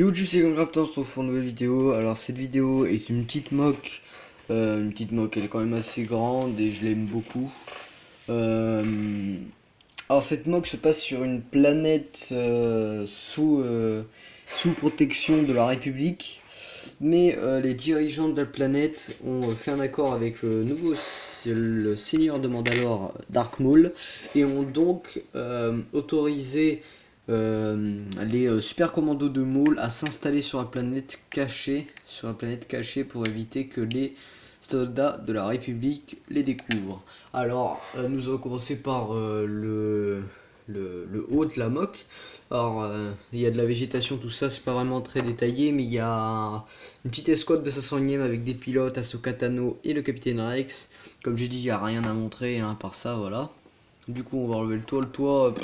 Yo, c'est Gamecraft, on se retrouve pour une nouvelle vidéo. Alors cette vidéo est une petite mock. Elle est quand même assez grande et je l'aime beaucoup. Euh, alors cette mock se passe sur une planète sous protection de la République. Mais les dirigeants de la planète ont fait un accord avec le seigneur de Mandalore, Dark Maul, et ont donc autorisé les super commandos de Maul à s'installer sur la planète cachée pour éviter que les soldats de la République les découvrent. Alors, nous allons commencer par le haut de la mock. Alors, il y a de la végétation, tout ça, c'est pas vraiment très détaillé, mais il y a une petite escouade de 501ème avec des pilotes, Ahsoka Tano et le capitaine Rex. Comme j'ai dit, il n'y a rien à montrer, hein, à part ça, voilà. Du coup, on va relever le toit. Le toit,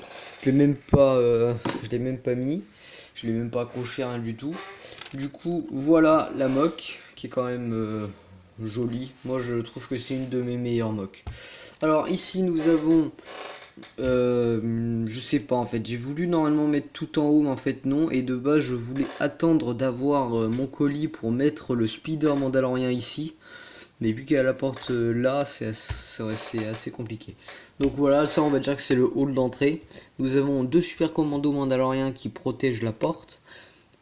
je l'ai même pas mis. Je l'ai même pas accroché, rien du tout. Du coup, voilà la mock, qui est quand même jolie. Moi, je trouve que c'est une de mes meilleures mock. Alors, ici, nous avons je sais pas en fait, j'ai voulu normalement mettre tout en haut mais en fait non, et de base je voulais attendre d'avoir mon colis pour mettre le speeder mandalorien ici, mais vu qu'il y a la porte là, c'est assez compliqué. Donc voilà, ça on va dire que c'est le hall d'entrée. Nous avons deux super commandos mandaloriens qui protègent la porte,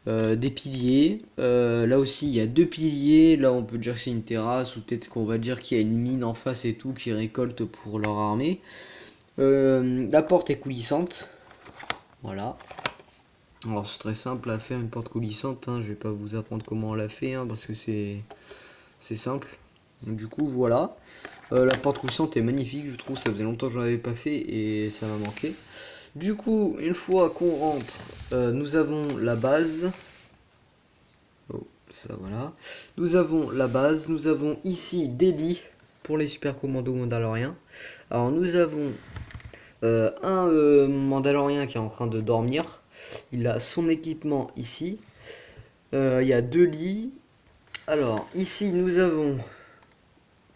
des piliers, là aussi il y a deux piliers, là on peut dire que c'est une terrasse, ou peut-être qu'on va dire qu'il y a une mine en face et tout qui récolte pour leur armée. La porte est coulissante, voilà. Alors c'est très simple à faire une porte coulissante, hein. Je vais pas vous apprendre comment on la fait, hein, parce que c'est simple. Donc, du coup voilà, la porte coulissante est magnifique, je trouve. Ça faisait longtemps que je l'avais pas fait et ça m'a manqué. Du coup, une fois qu'on rentre, nous avons la base. Oh, ça voilà. Nous avons la base, nous avons ici des lits pour les super commandos mandaloriens. Alors nous avons un Mandalorien qui est en train de dormir. Il a son équipement ici. Il y a deux lits. Alors, ici nous avons...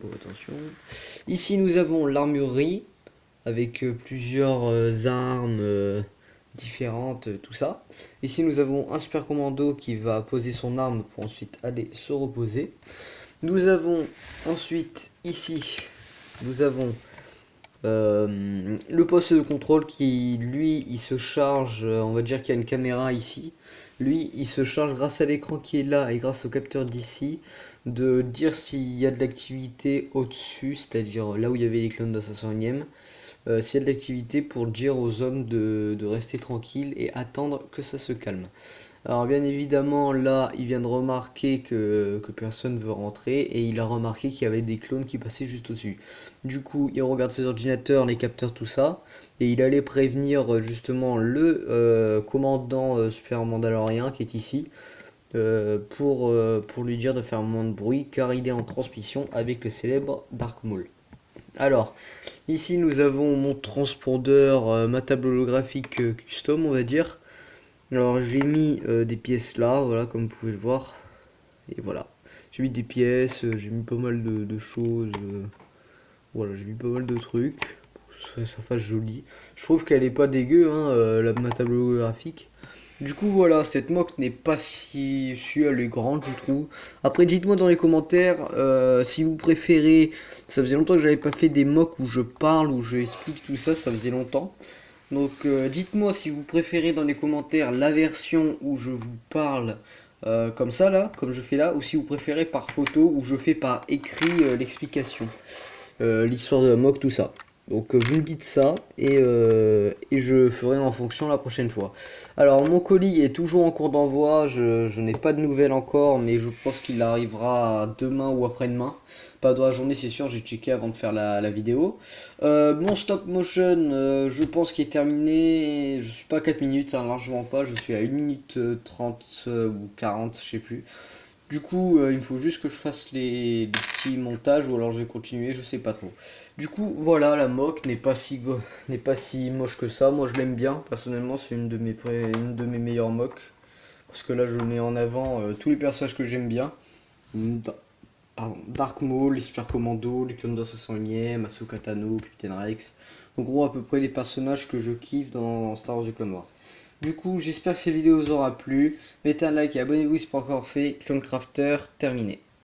Oh, attention. Ici nous avons l'armurerie avec plusieurs armes différentes, tout ça. Ici nous avons un super commando qui va poser son arme pour ensuite aller se reposer. Nous avons ensuite ici, nous avons le poste de contrôle qui, lui, il se charge, on va dire qu'il y a une caméra ici. Lui, il se charge grâce à l'écran qui est là et grâce au capteur d'ici de dire s'il y a de l'activité au-dessus, c'est-à-dire là où il y avait les clones d'Assassin, s'il y a de l'activité pour dire aux hommes de rester tranquilles et attendre que ça se calme. Alors bien évidemment là il vient de remarquer que personne veut rentrer et il a remarqué qu'il y avait des clones qui passaient juste au-dessus. Du coup il regarde ses ordinateurs, les capteurs, tout ça, et il allait prévenir justement le commandant super mandalorien qui est ici pour lui dire de faire moins de bruit car il est en transmission avec le célèbre Dark Maul. Alors ici nous avons mon transpondeur, ma table holographique custom on va dire. Alors j'ai mis des pièces là, voilà, comme vous pouvez le voir. Et voilà. J'ai mis des pièces, j'ai mis pas mal de choses. Voilà, j'ai mis pas mal de trucs. Pour que ça fasse joli. Je trouve qu'elle est pas dégueu, hein, ma table graphique. Du coup voilà, cette mock n'est pas si elle est grande je trouve. Après dites-moi dans les commentaires si vous préférez. Ça faisait longtemps que j'avais pas fait des mocks où je parle, où je explique tout ça, ça faisait longtemps. Donc dites-moi si vous préférez dans les commentaires la version où je vous parle comme ça là, comme je fais là, ou si vous préférez par photo où je fais par écrit l'explication, l'histoire de la mock, tout ça. Donc vous me dites ça et je ferai en fonction la prochaine fois. Alors mon colis est toujours en cours d'envoi, je n'ai pas de nouvelles encore, mais je pense qu'il arrivera demain ou après-demain. Pas dans la journée c'est sûr, j'ai checké avant de faire la vidéo. Mon stop motion, je pense qu'il est terminé, je suis pas à 4 minutes, hein, largement pas, je suis à 1 minute 30 ou 40, je sais plus. Du coup, il me faut juste que je fasse les petits montages ou alors je vais continuer, je sais pas trop. Du coup, voilà, la mock n'est pas si moche que ça. Moi, je l'aime bien. Personnellement, c'est une de mes meilleures mocks. Parce que là, je mets en avant tous les personnages que j'aime bien. Pardon, Dark Maul, les Super Commandos, les clones d'Assassin, Ahsoka Tano, Captain Rex. En gros, à peu près les personnages que je kiffe dans Star Wars The Clone Wars. Du coup, j'espère que cette vidéo vous aura plu. Mettez un like et abonnez-vous si ce n'est pas encore fait. Clonecrafter, terminé.